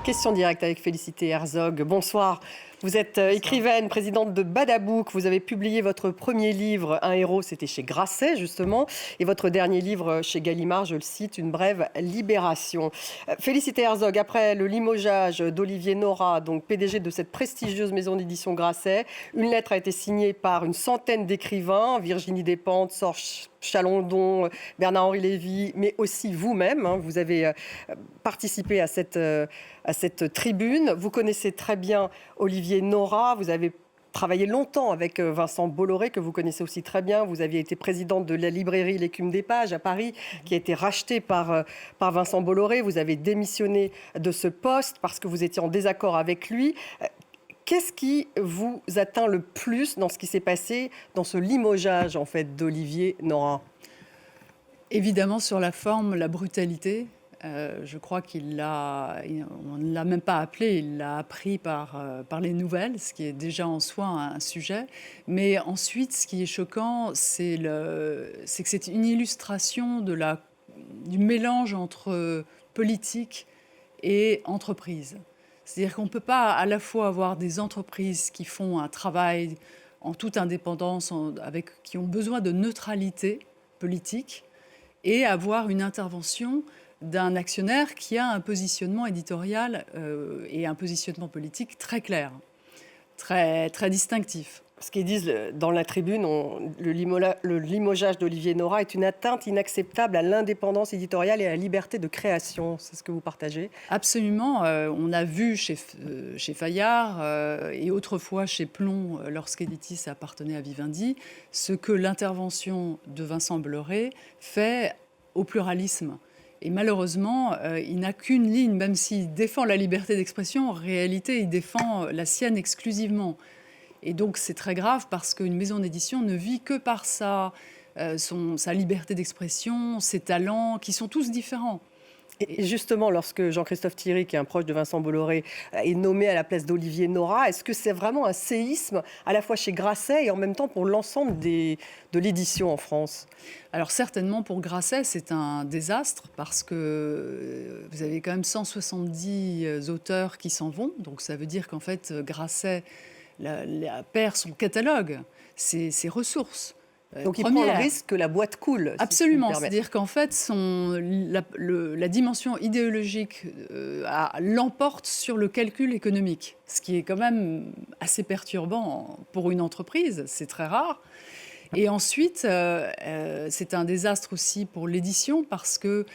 Question directe avec Félicité Herzog. Bonsoir. Vous êtes écrivaine, présidente de Badabouk. Vous avez publié votre premier livre, Un héros, c'était chez Grasset, justement. Et votre dernier livre chez Gallimard, je le cite, Une brève libération. Félicité Herzog, après le limogeage d'Olivier Nora, donc PDG de cette prestigieuse maison d'édition Grasset, une lettre a été signée par une centaine d'écrivains, Virginie Despentes, Sorge Chalandon, Bernard-Henri Lévy, mais aussi vous-même. Vous avez participé à cette tribune. Vous connaissez très bien Olivier Nora. Vous avez travaillé longtemps avec Vincent Bolloré, que vous connaissez aussi très bien. Vous aviez été présidente de la librairie L'Écume des Pages à Paris, qui a été rachetée par Vincent Bolloré. Vous avez démissionné de ce poste parce que vous étiez en désaccord avec lui. Qu'est-ce qui vous atteint le plus dans ce qui s'est passé, dans ce limogeage en fait, d'Olivier Nora ? Évidemment, sur la forme, la brutalité. Je crois on ne l'a même pas appelé, il l'a appris par les nouvelles, ce qui est déjà en soi un sujet. Mais ensuite, ce qui est choquant, c'est que c'est une illustration du mélange entre politique et entreprise. C'est-à-dire qu'on ne peut pas à la fois avoir des entreprises qui font un travail en toute indépendance, qui ont besoin de neutralité politique, et avoir une intervention d'un actionnaire qui a un positionnement éditorial et un positionnement politique très clair, très, très distinctif. Ce qu'ils disent dans la tribune, le limogeage d'Olivier Nora est une atteinte inacceptable à l'indépendance éditoriale et à la liberté de création. C'est ce que vous partagez ? Absolument. On a vu chez Fayard et autrefois chez Plon, lorsqu'Editis appartenait à Vivendi, ce que l'intervention de Vincent Bolloré fait au pluralisme. Et malheureusement, il n'a qu'une ligne, même s'il défend la liberté d'expression, en réalité, il défend la sienne exclusivement. Et donc, c'est très grave parce qu'une maison d'édition ne vit que par sa liberté d'expression, ses talents, qui sont tous différents. Et justement, lorsque Jean-Christophe Thierry, qui est un proche de Vincent Bolloré, est nommé à la place d'Olivier Nora, est-ce que c'est vraiment un séisme à la fois chez Grasset et en même temps pour l'ensemble de l'édition en France ? Alors certainement pour Grasset, c'est un désastre parce que vous avez quand même 170 auteurs qui s'en vont. Donc ça veut dire qu'en fait, Grasset perd son catalogue, ses ressources. Donc il prend le risque que la boîte coule. Absolument, si c'est-à-dire qu'en fait, la dimension idéologique l'emporte sur le calcul économique, ce qui est quand même assez perturbant pour une entreprise, c'est très rare. Et ensuite, c'est un désastre aussi pour l'édition parce que,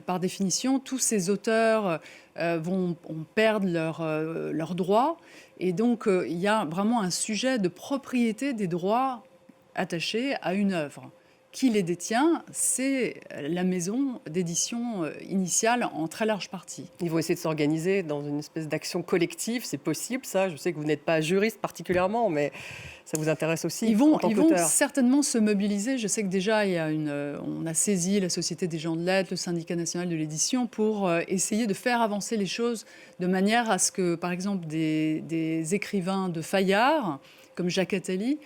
par définition, tous ces auteurs vont perdre leurs droits. Et donc, il y a vraiment un sujet de propriété des droits attachés à une œuvre. Qui les détient ? C'est la maison d'édition initiale en très large partie. Ils vont essayer de s'organiser dans une espèce d'action collective, c'est possible ça ? Je sais que vous n'êtes pas juriste particulièrement, mais ça vous intéresse aussi Ils en tant vont qu'auteur. certainement se mobiliser. Je sais que déjà, on a saisi la Société des gens de lettres, le Syndicat national de l'édition, pour essayer de faire avancer les choses de manière à ce que, par exemple, des écrivains de Fayard, comme Jacques Attali,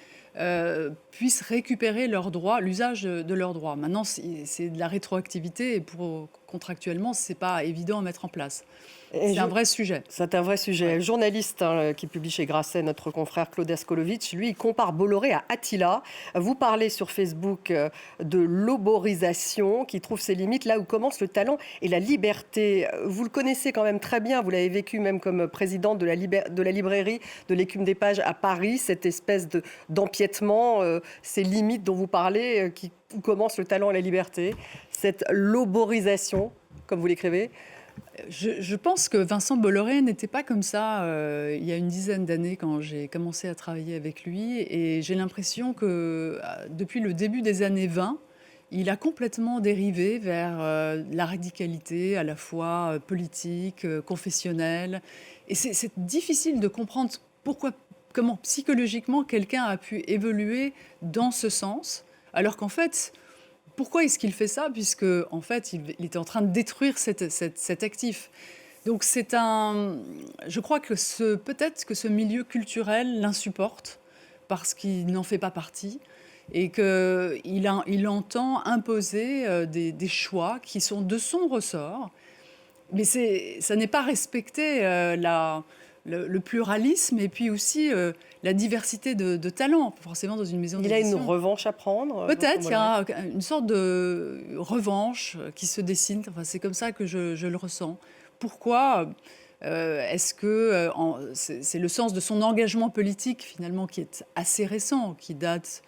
puissent récupérer leurs droits, l'usage de leurs droits. Maintenant, c'est de la rétroactivité et contractuellement, ce n'est pas évident à mettre en place. C'est un vrai sujet. C'est un vrai sujet. Ouais. Le journaliste qui publie chez Grasset, notre confrère Claude Askolovitch, lui, il compare Bolloré à Attila. Vous parlez sur Facebook de l'oborisation qui trouve ses limites là où commence le talent et la liberté. Vous le connaissez quand même très bien. Vous l'avez vécu même comme présidente de la librairie de l'Écume des Pages à Paris, cette espèce d'empiètement, ces limites dont vous parlez, où commence le talent et la liberté, cette loborisation, comme vous l'écrivez. Je pense que Vincent Bolloré n'était pas comme ça il y a une dizaine d'années quand j'ai commencé à travailler avec lui. Et j'ai l'impression que depuis le début des années 20, il a complètement dérivé vers la radicalité à la fois politique, confessionnelle. Et c'est difficile de comprendre comment psychologiquement quelqu'un a pu évoluer dans ce sens, alors qu'en fait... Pourquoi est-ce qu'il fait ça ? Puisque, en fait, il était en train de détruire cet actif. Donc, je crois que peut-être que ce milieu culturel l'insupporte parce qu'il n'en fait pas partie et qu'il entend imposer des choix qui sont de son ressort Mais ça n'est pas respecter le pluralisme et puis aussi la diversité de talents, forcément dans une maison Il a d'édition. une revanche à prendre? Peut-être, il y a une sorte de revanche qui se dessine. Enfin, c'est comme ça que je le ressens. Pourquoi est-ce que c'est le sens de son engagement politique finalement qui est assez récent, qui date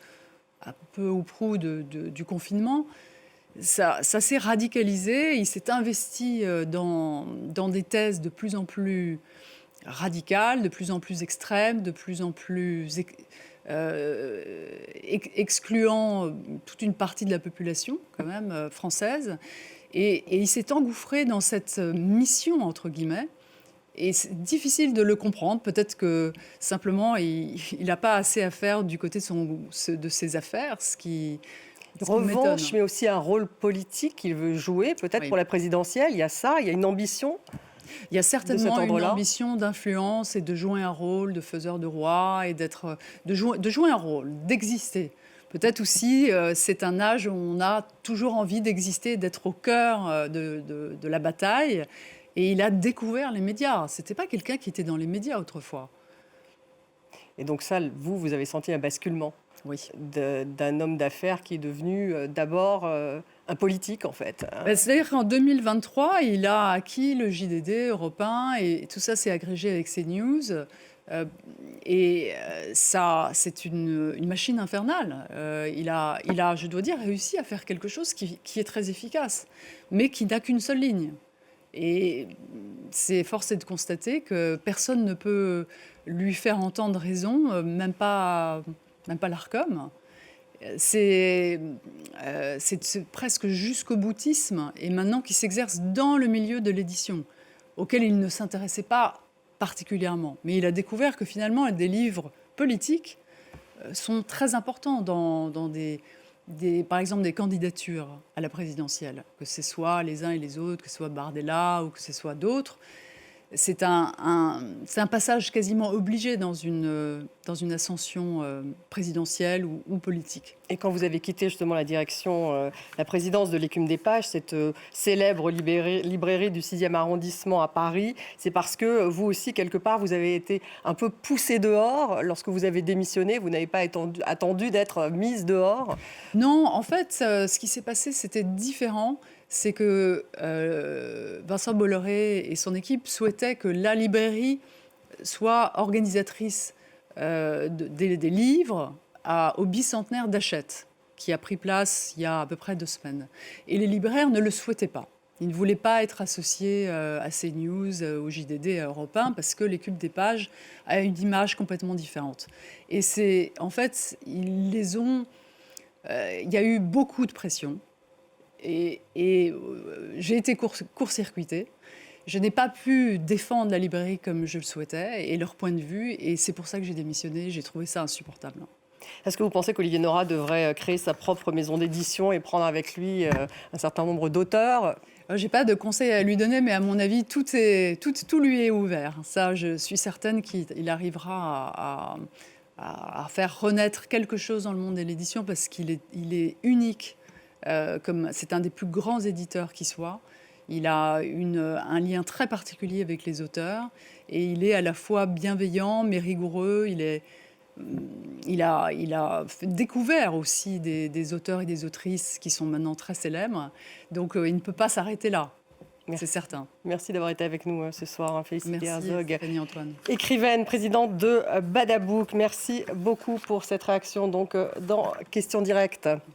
un peu ou prou du confinement? Ça s'est radicalisé, il s'est investi dans des thèses de plus en plus radicales, de plus en plus extrêmes, de plus en plus excluant toute une partie de la population quand même française. Et il s'est engouffré dans cette mission, entre guillemets. Et c'est difficile de le comprendre. Peut-être que simplement, il n'a pas assez à faire du côté de ses affaires, ce qui Revanche, m'étonne. mais aussi un rôle politique qu'il veut jouer, peut-être Oui. pour la présidentielle. Il y a ça, il y a une ambition. Il y a certainement une ordre-là ambition d'influence et de jouer un rôle de faiseur de roi et de jouer un rôle, d'exister. Peut-être aussi, c'est un âge où on a toujours envie d'exister, d'être au cœur de la bataille. Et il a découvert les médias. C'était pas quelqu'un qui était dans les médias autrefois. Et donc ça, vous avez senti un basculement Oui. d'un homme d'affaires qui est devenu d'abord un politique, en fait. Ben, c'est-à-dire qu'en 2023, il a acquis le JDD Europe 1 et tout ça s'est agrégé avec CNews. Ça, c'est une machine infernale. Il a, je dois dire, réussi à faire quelque chose qui est très efficace, mais qui n'a qu'une seule ligne. Et c'est forcé de constater que personne ne peut lui faire entendre raison, même pas l'Arcom. C'est presque jusqu'au boutisme, et maintenant qui s'exerce dans le milieu de l'édition, auquel il ne s'intéressait pas particulièrement. Mais il a découvert que finalement, des livres politiques sont très importants dans par exemple, des candidatures à la présidentielle, que ce soit les uns et les autres, que ce soit Bardella ou que ce soit d'autres. C'est un passage quasiment obligé dans une ascension présidentielle ou politique. Et quand vous avez quitté justement la direction, la présidence de l'Écume des Pages, cette célèbre librairie du 6e arrondissement à Paris, c'est parce que vous aussi, quelque part, vous avez été un peu poussé dehors lorsque vous avez démissionné. Vous n'avez pas attendu d'être mise dehors? Non, en fait, ce qui s'est passé, c'était différent. C'est que Vincent Bolloré et son équipe souhaitaient que la librairie soit organisatrice des livres au bicentenaire d'Hachette, qui a pris place il y a à peu près 2 semaines. Et les libraires ne le souhaitaient pas. Ils ne voulaient pas être associés à CNews, au JDD, à Europe 1, parce que l'Écume des Pages a une image complètement différente. Et c'est, en fait, ils les ont... il y a eu beaucoup de pression. Et j'ai été court-circuitée. Je n'ai pas pu défendre la librairie comme je le souhaitais et leur point de vue. Et c'est pour ça que j'ai démissionné. J'ai trouvé ça insupportable. Est-ce que vous pensez qu'Olivier Nora devrait créer sa propre maison d'édition et prendre avec lui un certain nombre d'auteurs? Je n'ai pas de conseils à lui donner, mais à mon avis, tout lui est ouvert. Ça, je suis certaine qu'il arrivera à faire renaître quelque chose dans le monde de l'édition parce qu'il est unique. C'est un des plus grands éditeurs qui soit. Il a un lien très particulier avec les auteurs et il est à la fois bienveillant mais rigoureux. Il a découvert aussi des auteurs et des autrices qui sont maintenant très célèbres. Donc il ne peut pas s'arrêter là. C'est certain. Merci d'avoir été avec nous ce soir, Félicité Herzog. Merci, Fanny Antoine. Écrivaine, présidente de Badabouk. Merci beaucoup pour cette réaction donc, dans Question Directe.